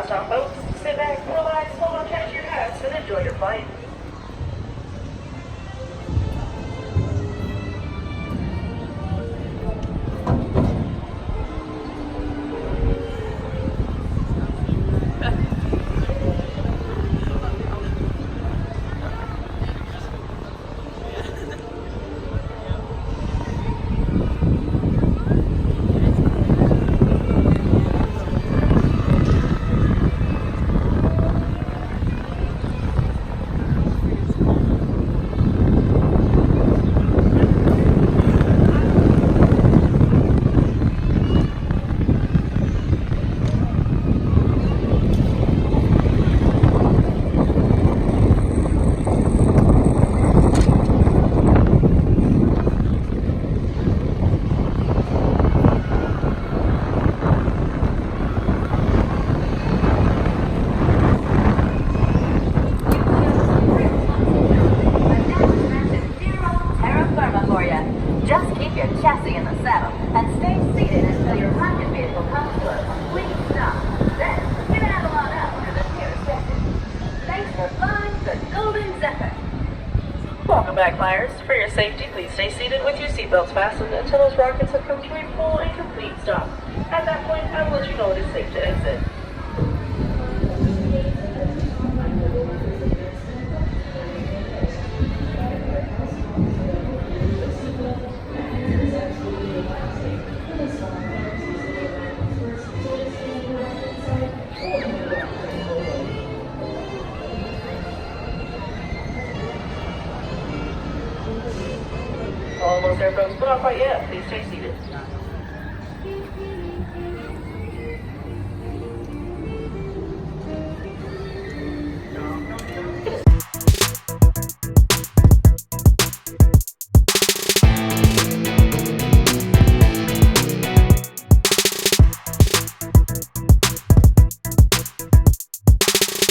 stop, folks. Sit back, relax, hold on tight to your hats, and enjoy your flight. Just keep your chassis in the saddle and stay seated until your rocket vehicle comes to a complete stop. Then, give it out out to the nearest exit. Thanks for flying the Golden Zephyr. Welcome back, flyers. For your safety, please stay seated with your seatbelts fastened until those rockets have come to a full and complete stop. At that point, I will let you know it is safe to exit. Almost there, folks, but not quite yet. Please stay seated.